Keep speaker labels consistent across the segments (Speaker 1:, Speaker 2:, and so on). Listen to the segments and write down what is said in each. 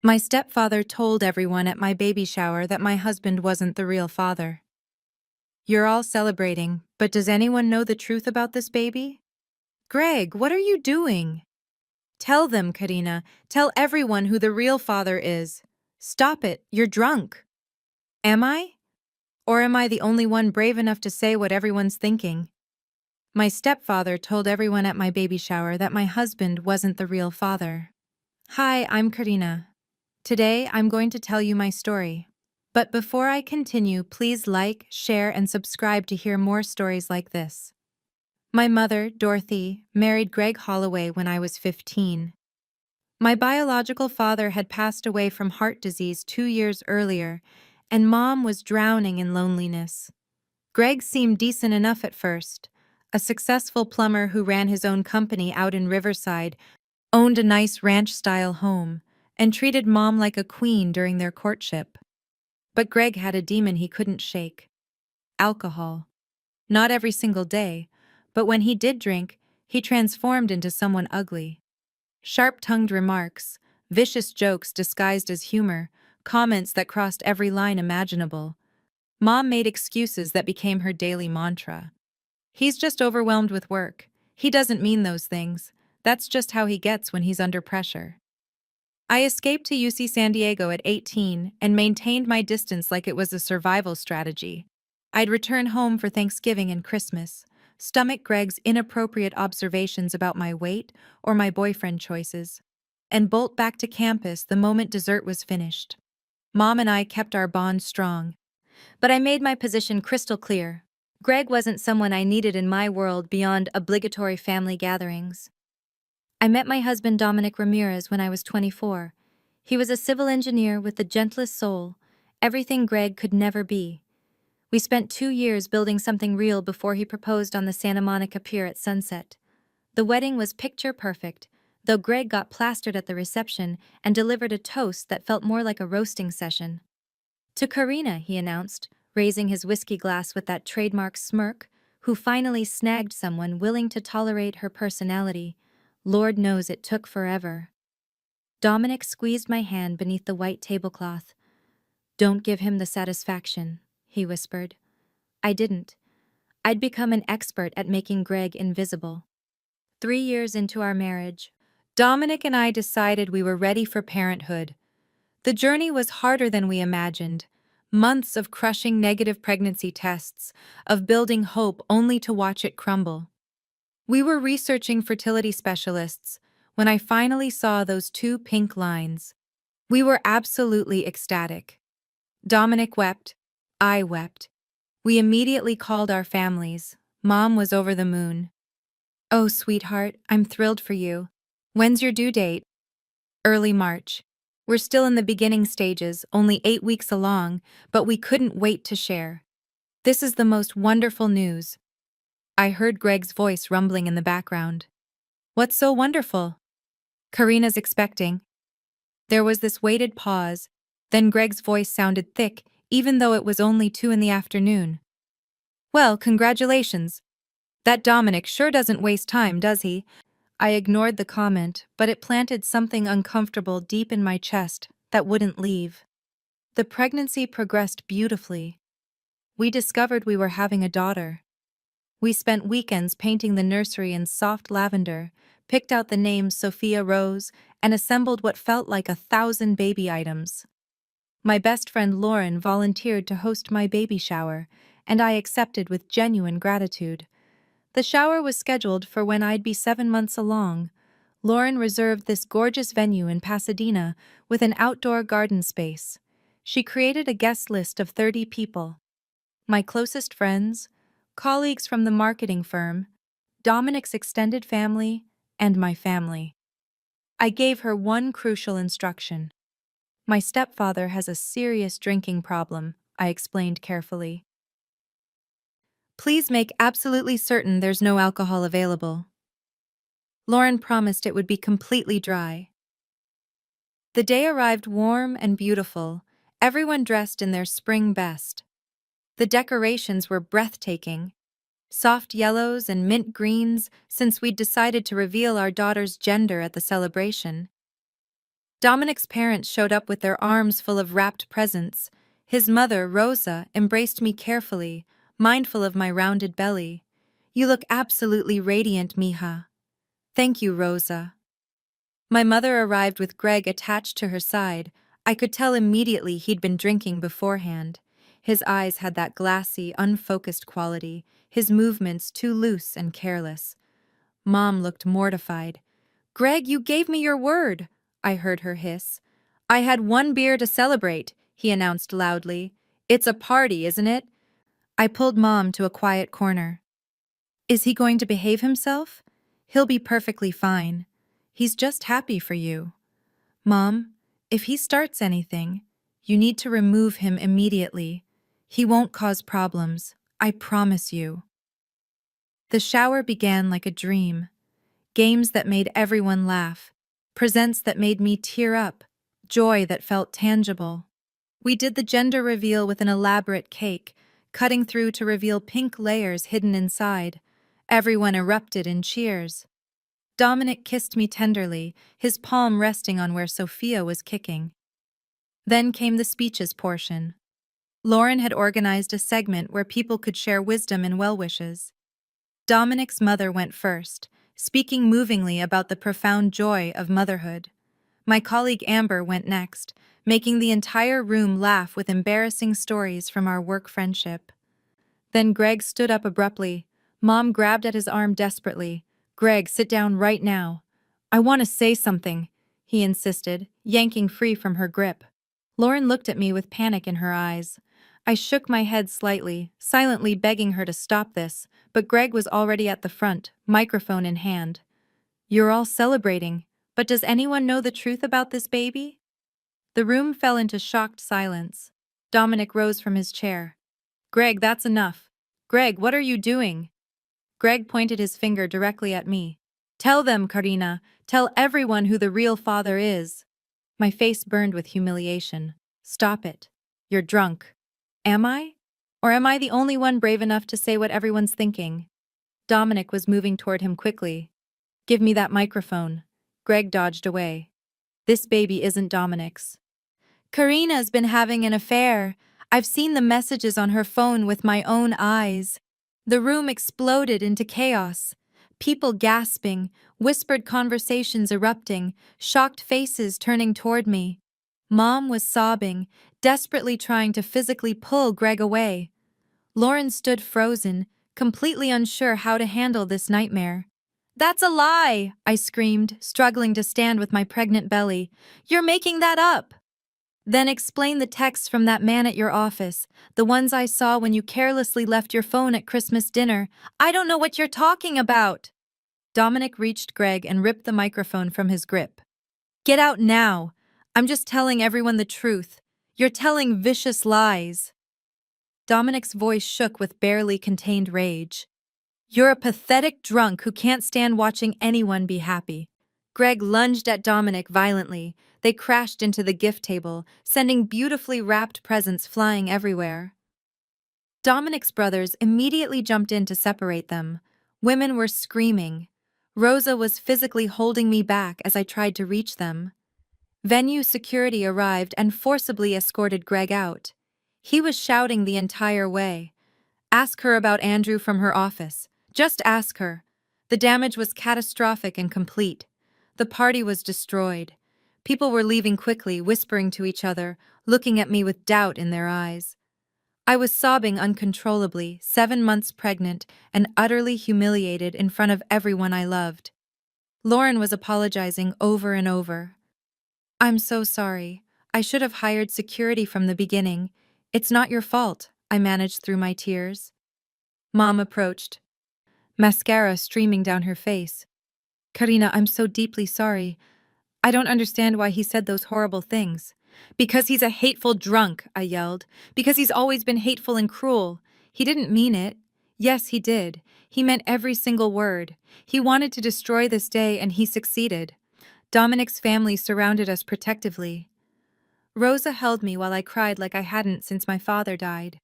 Speaker 1: My stepfather told everyone at my baby shower that my husband wasn't the real father. You're all celebrating, but does anyone know the truth about this baby? Greg, what are you doing? Tell them, Karina. Tell everyone who the real father is. Stop it, you're drunk. Am I? Or am I the only one brave enough to say what everyone's thinking? My stepfather told everyone at my baby shower that my husband wasn't the real father. Hi, I'm Karina. Today, I'm going to tell you my story. But before I continue, please like, share, and subscribe to hear more stories like this. My mother, Dorothy, married Greg Holloway when I was 15. My biological father had passed away from heart disease 2 years earlier, and Mom was drowning in loneliness. Greg seemed decent enough at first. A successful plumber who ran his own company out in Riverside, owned a nice ranch-style home, and treated Mom like a queen during their courtship. But Greg had a demon he couldn't shake: alcohol. Not every single day, but when he did drink, he transformed into someone ugly. Sharp-tongued remarks, vicious jokes disguised as humor, comments that crossed every line imaginable. Mom made excuses that became her daily mantra. He's just overwhelmed with work. He doesn't mean those things. That's just how he gets when he's under pressure. I escaped to UC San Diego at 18 and maintained my distance like it was a survival strategy. I'd return home for Thanksgiving and Christmas, stomach Greg's inappropriate observations about my weight or my boyfriend choices, and bolt back to campus the moment dessert was finished. Mom and I kept our bond strong, but I made my position crystal clear. Greg wasn't someone I needed in my world beyond obligatory family gatherings. I met my husband Dominic Ramirez when I was 24. He was a civil engineer with the gentlest soul, everything Greg could never be. We spent 2 years building something real before he proposed on the Santa Monica Pier at sunset. The wedding was picture perfect, though Greg got plastered at the reception and delivered a toast that felt more like a roasting session. To Karina, he announced, raising his whiskey glass with that trademark smirk, who finally snagged someone willing to tolerate her personality. Lord knows it took forever. Dominic squeezed my hand beneath the white tablecloth. "Don't give him the satisfaction," he whispered. I didn't. I'd become an expert at making Greg invisible. 3 years into our marriage, Dominic and I decided we were ready for parenthood. The journey was harder than we imagined. Months of crushing negative pregnancy tests, of building hope only to watch it crumble. We were researching fertility specialists when I finally saw those 2 pink lines. We were absolutely ecstatic. Dominic wept. I wept. We immediately called our families. Mom was over the moon. "Oh, sweetheart, I'm thrilled for you. When's your due date?" "Early March. We're still in the beginning stages, only 8 weeks along, but we couldn't wait to share. This is the most wonderful news." I heard Greg's voice rumbling in the background. "What's so wonderful?" "Karina's expecting." There was this weighted pause, then Greg's voice sounded thick, even though it was only 2 in the afternoon. "Well, congratulations. That Dominic sure doesn't waste time, does he?" I ignored the comment, but it planted something uncomfortable deep in my chest that wouldn't leave. The pregnancy progressed beautifully. We discovered we were having a daughter. We spent weekends painting the nursery in soft lavender, picked out the name Sophia Rose, and assembled what felt like 1,000 baby items. My best friend Lauren volunteered to host my baby shower, and I accepted with genuine gratitude. The shower was scheduled for when I'd be 7 months along. Lauren reserved this gorgeous venue in Pasadena with an outdoor garden space. She created a guest list of 30 people. My closest friends, colleagues from the marketing firm, Dominic's extended family, and my family. I gave her one crucial instruction. "My stepfather has a serious drinking problem," I explained carefully. "Please make absolutely certain there's no alcohol available." Lauren promised it would be completely dry. The day arrived warm and beautiful, everyone dressed in their spring best. The decorations were breathtaking. Soft yellows and mint greens, since we'd decided to reveal our daughter's gender at the celebration. Dominic's parents showed up with their arms full of wrapped presents. His mother, Rosa, embraced me carefully, mindful of my rounded belly. "You look absolutely radiant, mija." "Thank you, Rosa." My mother arrived with Greg attached to her side. I could tell immediately he'd been drinking beforehand. His eyes had that glassy, unfocused quality, his movements too loose and careless. Mom looked mortified. "Greg, you gave me your word," I heard her hiss. "I had one beer to celebrate," he announced loudly. "It's a party, isn't it?" I pulled Mom to a quiet corner. "Is he going to behave himself?" "He'll be perfectly fine. He's just happy for you." "Mom, if he starts anything, you need to remove him immediately. He won't cause problems, I promise you." The shower began like a dream. Games that made everyone laugh, presents that made me tear up, joy that felt tangible. We did the gender reveal with an elaborate cake, cutting through to reveal pink layers hidden inside. Everyone erupted in cheers. Dominic kissed me tenderly, his palm resting on where Sophia was kicking. Then came the speeches portion. Lauren had organized a segment where people could share wisdom and well-wishes. Dominic's mother went first, speaking movingly about the profound joy of motherhood. My colleague Amber went next, making the entire room laugh with embarrassing stories from our work friendship. Then Greg stood up abruptly. Mom grabbed at his arm desperately. "Greg, sit down right now." "I want to say something," he insisted, yanking free from her grip. Lauren looked at me with panic in her eyes. I shook my head slightly, silently begging her to stop this, but Greg was already at the front, microphone in hand. "You're all celebrating, but does anyone know the truth about this baby?" The room fell into shocked silence. Dominic rose from his chair. "Greg, that's enough. Greg, what are you doing?" Greg pointed his finger directly at me. "Tell them, Karina. Tell everyone who the real father is." My face burned with humiliation. "Stop it. You're drunk." "Am I? Or am I the only one brave enough to say what everyone's thinking?" Dominic was moving toward him quickly. "Give me that microphone." Greg dodged away. "This baby isn't Dominic's." "Karina's been having an affair. I've seen the messages on her phone with my own eyes." The room exploded into chaos. People gasping, whispered conversations erupting, shocked faces turning toward me. Mom was sobbing, desperately trying to physically pull Greg away. Lauren stood frozen, completely unsure how to handle this nightmare. "That's a lie!" I screamed, struggling to stand with my pregnant belly. "You're making that up!" "Then explain the texts from that man at your office, the ones I saw when you carelessly left your phone at Christmas dinner." "I don't know what you're talking about!" Dominic reached Greg and ripped the microphone from his grip. "Get out now! I'm just telling everyone the truth. You're telling vicious lies." Dominic's voice shook with barely contained rage. "You're a pathetic drunk who can't stand watching anyone be happy." Greg lunged at Dominic violently. They crashed into the gift table, sending beautifully wrapped presents flying everywhere. Dominic's brothers immediately jumped in to separate them. Women were screaming. Rosa was physically holding me back as I tried to reach them. Venue security arrived and forcibly escorted Greg out. He was shouting the entire way. "Ask her about Andrew from her office. Just ask her." The damage was catastrophic and complete. The party was destroyed. People were leaving quickly, whispering to each other, looking at me with doubt in their eyes. I was sobbing uncontrollably, 7 months pregnant, and utterly humiliated in front of everyone I loved. Lauren was apologizing over and over. "I'm so sorry. I should have hired security from the beginning. It's not your fault," I managed through my tears. Mom approached, mascara streaming down her face. "Karina, I'm so deeply sorry. I don't understand why he said those horrible things." "Because he's a hateful drunk," I yelled. "Because he's always been hateful and cruel. He didn't mean it." "Yes, he did. He meant every single word. He wanted to destroy this day and he succeeded." Dominic's family surrounded us protectively. Rosa held me while I cried like I hadn't since my father died.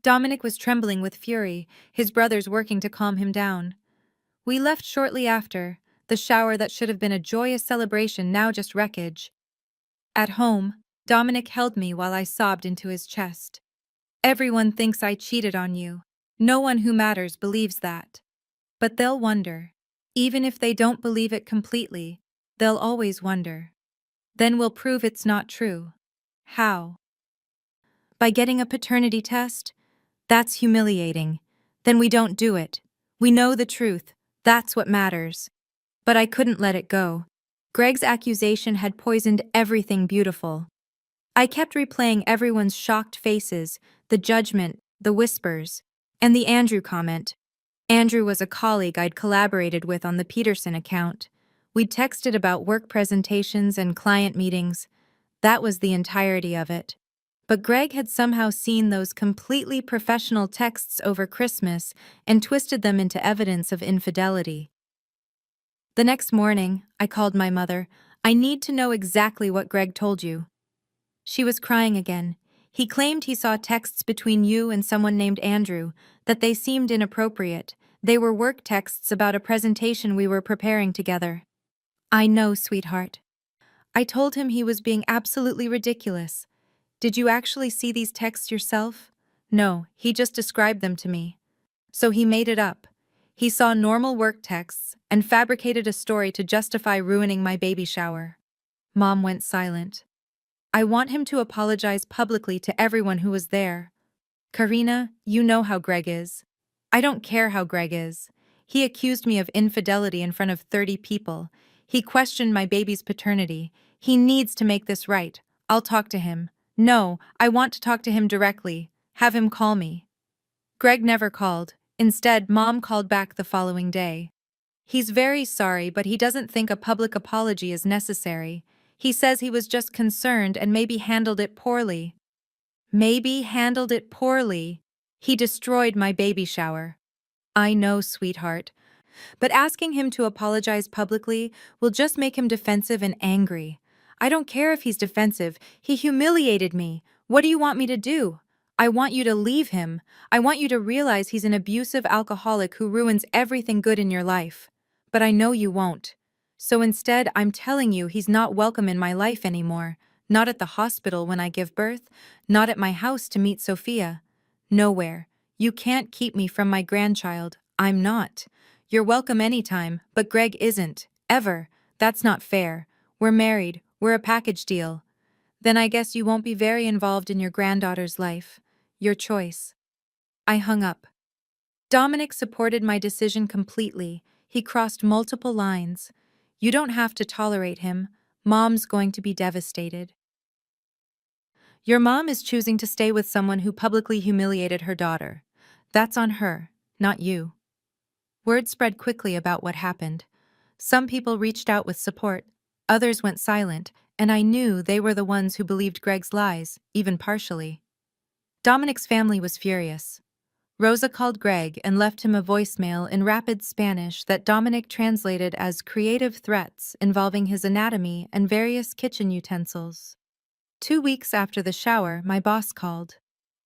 Speaker 1: Dominic was trembling with fury, his brothers working to calm him down. We left shortly after, the shower that should have been a joyous celebration now just wreckage. At home, Dominic held me while I sobbed into his chest. Everyone thinks I cheated on you. No one who matters believes that. But they'll wonder. Even if they don't believe it completely, they'll always wonder. Then we'll prove it's not true. How? By getting a paternity test? That's humiliating. Then we don't do it. We know the truth. That's what matters. But I couldn't let it go. Greg's accusation had poisoned everything beautiful. I kept replaying everyone's shocked faces, the judgment, the whispers, and the Andrew comment. Andrew was a colleague I'd collaborated with on the Peterson account. We'd texted about work presentations and client meetings. That was the entirety of it. But Greg had somehow seen those completely professional texts over Christmas and twisted them into evidence of infidelity. The next morning, I called my mother. I need to know exactly what Greg told you. She was crying again. He claimed he saw texts between you and someone named Andrew, that they seemed inappropriate. They were work texts about a presentation we were preparing together. I know, sweetheart. I told him he was being absolutely ridiculous. Did you actually see these texts yourself? No, he just described them to me. So he made it up. He saw normal work texts and fabricated a story to justify ruining my baby shower. Mom went silent. I want him to apologize publicly to everyone who was there. Karina, you know how Greg is. I don't care how Greg is. He accused me of infidelity in front of 30 people. He questioned my baby's paternity. He needs to make this right. I'll talk to him. No, I want to talk to him directly. Have him call me. Greg never called. Instead, Mom called back the following day. He's very sorry, but he doesn't think a public apology is necessary. He says he was just concerned and maybe handled it poorly. Maybe handled it poorly. He destroyed my baby shower. I know, sweetheart. But asking him to apologize publicly will just make him defensive and angry. I don't care if he's defensive. He humiliated me. What do you want me to do? I want you to leave him. I want you to realize he's an abusive alcoholic who ruins everything good in your life. But I know you won't. So instead, I'm telling you he's not welcome in my life anymore. Not at the hospital when I give birth. Not at my house to meet Sophia. Nowhere. You can't keep me from my grandchild. I'm not. You're welcome anytime, but Greg isn't. Ever. That's not fair. We're married. We're a package deal. Then I guess you won't be very involved in your granddaughter's life. Your choice. I hung up. Dominic supported my decision completely. He crossed multiple lines. You don't have to tolerate him. Mom's going to be devastated. Your mom is choosing to stay with someone who publicly humiliated her daughter. That's on her, not you. Word spread quickly about what happened. Some people reached out with support, others went silent, and I knew they were the ones who believed Greg's lies, even partially. Dominic's family was furious. Rosa called Greg and left him a voicemail in rapid Spanish that Dominic translated as creative threats involving his anatomy and various kitchen utensils. 2 weeks after the shower, my boss called.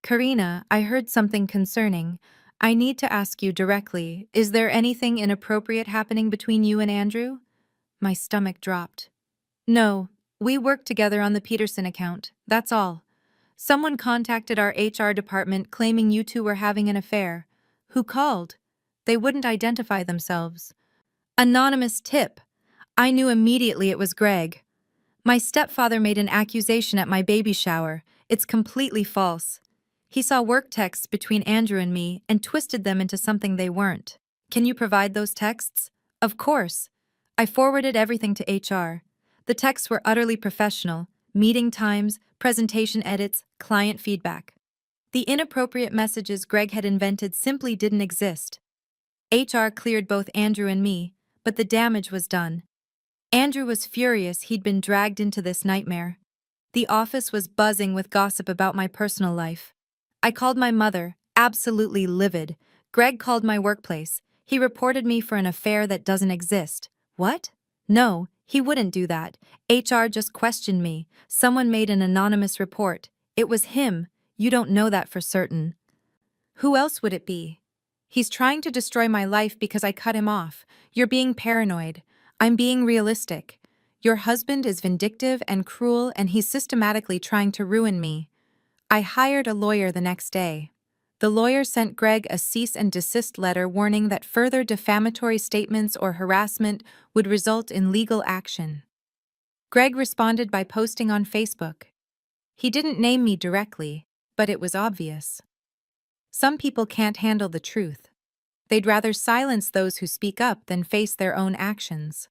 Speaker 1: Karina, I heard something concerning. I need to ask you directly, is there anything inappropriate happening between you and Andrew? My stomach dropped. No, we work together on the Peterson account, that's all. Someone contacted our HR department claiming you two were having an affair. Who called? They wouldn't identify themselves. Anonymous tip. I knew immediately it was Greg. My stepfather made an accusation at my baby shower. It's completely false. He saw work texts between Andrew and me and twisted them into something they weren't. Can you provide those texts? Of course. I forwarded everything to HR. The texts were utterly professional. Meeting times, presentation edits, client feedback. The inappropriate messages Greg had invented simply didn't exist. HR cleared both Andrew and me, but the damage was done. Andrew was furious he'd been dragged into this nightmare. The office was buzzing with gossip about my personal life. I called my mother, absolutely livid. Greg called my workplace. He reported me for an affair that doesn't exist. What? No, he wouldn't do that. HR just questioned me. Someone made an anonymous report. It was him. You don't know that for certain. Who else would it be? He's trying to destroy my life because I cut him off. You're being paranoid. I'm being realistic. Your husband is vindictive and cruel, and he's systematically trying to ruin me. I hired a lawyer the next day. The lawyer sent Greg a cease and desist letter warning that further defamatory statements or harassment would result in legal action. Greg responded by posting on Facebook. He didn't name me directly, but it was obvious. Some people can't handle the truth. They'd rather silence those who speak up than face their own actions.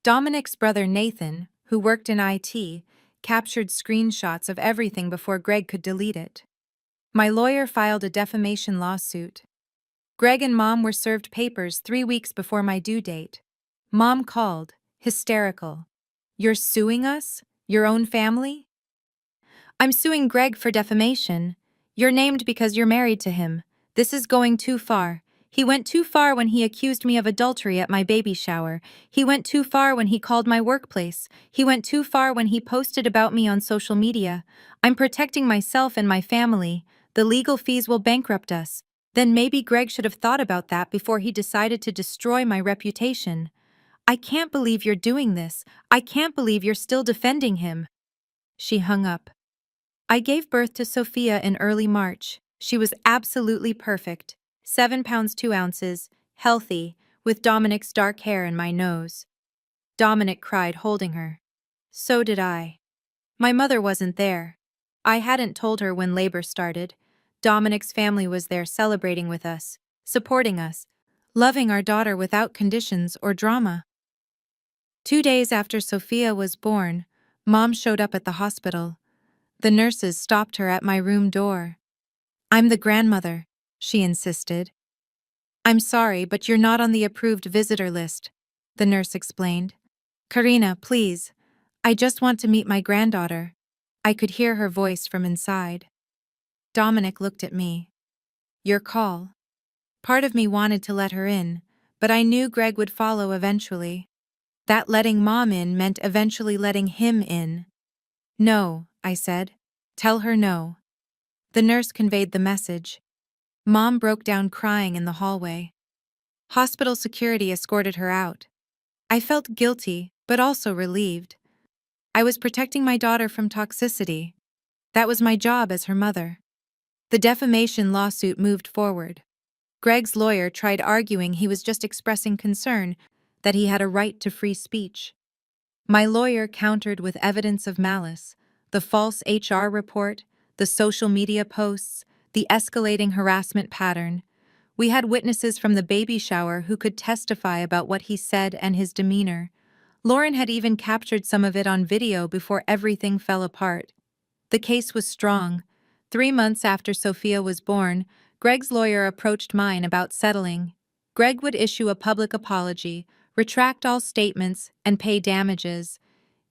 Speaker 1: Dominic's brother Nathan, who worked in IT, captured screenshots of everything before Greg could delete it. My lawyer filed a defamation lawsuit. Greg and Mom were served papers 3 weeks before my due date. Mom called, hysterical. "You're suing us? Your own family?" "I'm suing Greg for defamation. You're named because you're married to him. This is going too far. He went too far when he accused me of adultery at my baby shower. He went too far when he called my workplace. He went too far when he posted about me on social media. I'm protecting myself and my family. The legal fees will bankrupt us. Then maybe Greg should have thought about that before he decided to destroy my reputation. I can't believe you're doing this. I can't believe you're still defending him." She hung up. I gave birth to Sophia in early March. She was absolutely perfect. 7 pounds 2 ounces, healthy, with Dominic's dark hair and my nose. Dominic cried holding her. So did I. My mother wasn't there. I hadn't told her when labor started. Dominic's family was there celebrating with us, supporting us, loving our daughter without conditions or drama. 2 days after Sophia was born, Mom showed up at the hospital. The nurses stopped her at my room door. "I'm the grandmother," she insisted. "I'm sorry, but you're not on the approved visitor list," the nurse explained. "Karina, please. I just want to meet my granddaughter." I could hear her voice from inside. Dominic looked at me. "Your call." Part of me wanted to let her in, but I knew Greg would follow eventually. That letting Mom in meant eventually letting him in. "No," I said. "Tell her no." The nurse conveyed the message. Mom broke down crying in the hallway. Hospital security escorted her out. I felt guilty, but also relieved. I was protecting my daughter from toxicity. That was my job as her mother. The defamation lawsuit moved forward. Greg's lawyer tried arguing he was just expressing concern, that he had a right to free speech. My lawyer countered with evidence of malice, the false HR report, the social media posts, the escalating harassment pattern. We had witnesses from the baby shower who could testify about what he said and his demeanor. Lauren had even captured some of it on video before everything fell apart. The case was strong. 3 months after Sophia was born, Greg's lawyer approached mine about settling. Greg would issue a public apology, retract all statements, and pay damages.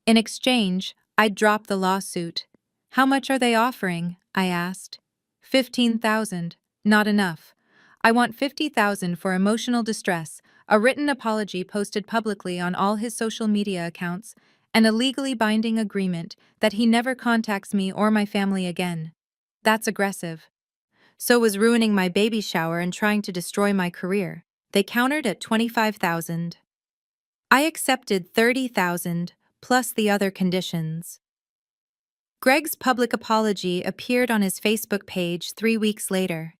Speaker 1: In exchange, I'd drop the lawsuit. "How much are they offering?" I asked. 15,000. Not enough. I want 50,000 for emotional distress, a written apology posted publicly on all his social media accounts, and a legally binding agreement that he never contacts me or my family again. That's aggressive. So was ruining my baby shower and trying to destroy my career. They countered at 25,000. I accepted 30,000, plus the other conditions. Greg's public apology appeared on his Facebook page 3 weeks later.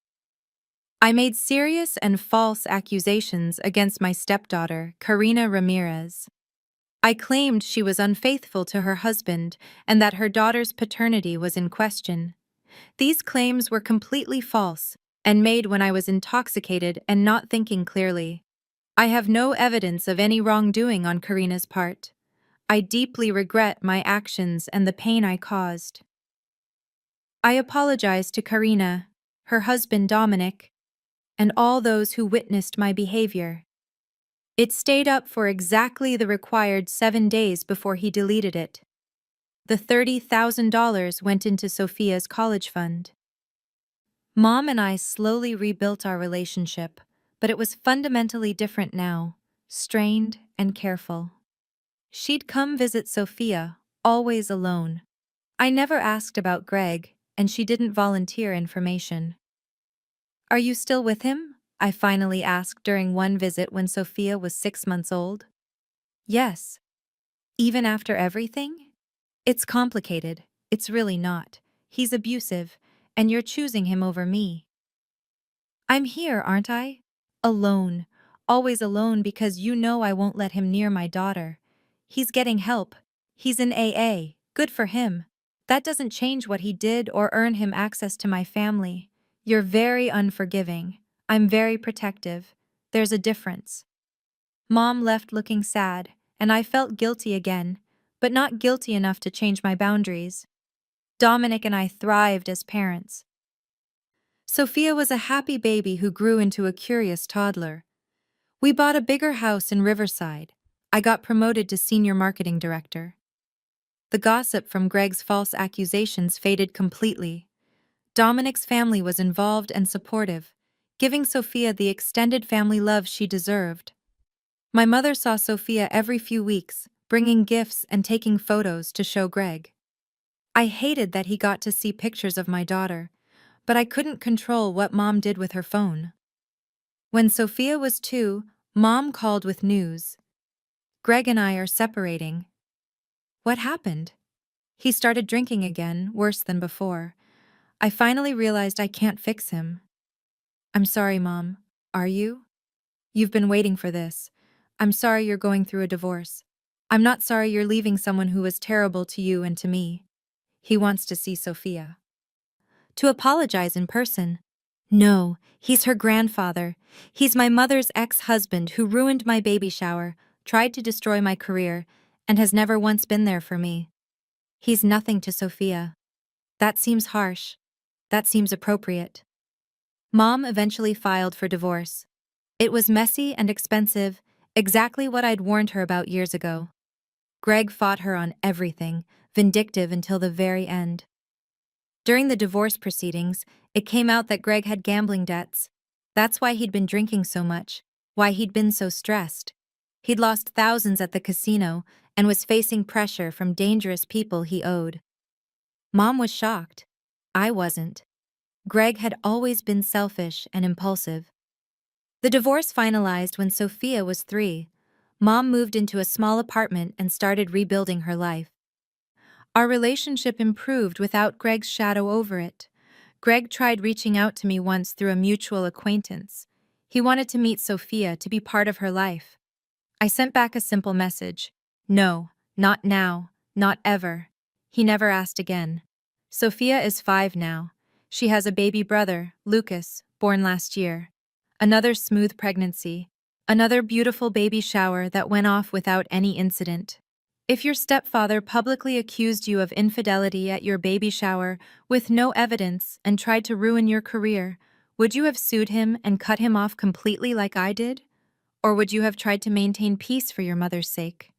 Speaker 1: I made serious and false accusations against my stepdaughter, Karina Ramirez. I claimed she was unfaithful to her husband and that her daughter's paternity was in question. These claims were completely false and made when I was intoxicated and not thinking clearly. I have no evidence of any wrongdoing on Karina's part. I deeply regret my actions and the pain I caused. I apologize to Karina, her husband Dominic, and all those who witnessed my behavior. It stayed up for exactly the required 7 days before he deleted it. The $30,000 went into Sophia's college fund. Mom and I slowly rebuilt our relationship, but it was fundamentally different now, strained and careful. She'd come visit Sophia, always alone. I never asked about Greg, and she didn't volunteer information. "Are you still with him?" I finally asked during one visit when Sophia was 6 months old. "Yes." Even after everything? It's complicated. It's really not. He's abusive, and you're choosing him over me. I'm here, aren't I? Alone. Always alone because you know I won't let him near my daughter. He's getting help. He's in AA. Good for him. That doesn't change what he did or earn him access to my family. You're very unforgiving. I'm very protective. There's a difference. Mom left looking sad, and I felt guilty again, but not guilty enough to change my boundaries. Dominic and I thrived as parents. Sophia was a happy baby who grew into a curious toddler. We bought a bigger house in Riverside. I got promoted to senior marketing director. The gossip from Greg's false accusations faded completely. Dominic's family was involved and supportive, giving Sophia the extended family love she deserved. My mother saw Sophia every few weeks, bringing gifts and taking photos to show Greg. I hated that he got to see pictures of my daughter, but I couldn't control what Mom did with her phone. When Sophia was 2, Mom called with news. Greg and I are separating. What happened? He started drinking again, worse than before. I finally realized I can't fix him. I'm sorry, Mom. Are you? You've been waiting for this. I'm sorry you're going through a divorce. I'm not sorry you're leaving someone who was terrible to you and to me. He wants to see Sophia. To apologize in person. No, he's her grandfather. He's my mother's ex-husband who ruined my baby shower, tried to destroy my career, and has never once been there for me. He's nothing to Sophia. That seems harsh. That seems appropriate. Mom eventually filed for divorce. It was messy and expensive, exactly what I'd warned her about years ago. Greg fought her on everything, vindictive until the very end. During the divorce proceedings, it came out that Greg had gambling debts. That's why he'd been drinking so much, why he'd been so stressed. He'd lost thousands at the casino and was facing pressure from dangerous people he owed. Mom was shocked. I wasn't. Greg had always been selfish and impulsive. The divorce finalized when Sophia was 3. Mom moved into a small apartment and started rebuilding her life. Our relationship improved without Greg's shadow over it. Greg tried reaching out to me once through a mutual acquaintance. He wanted to meet Sophia to be part of her life. I sent back a simple message. No, not now, not ever. He never asked again. Sophia is 5 now. She has a baby brother, Lucas, born last year. Another smooth pregnancy. Another beautiful baby shower that went off without any incident. If your stepfather publicly accused you of infidelity at your baby shower with no evidence and tried to ruin your career, would you have sued him and cut him off completely like I did? Or would you have tried to maintain peace for your mother's sake?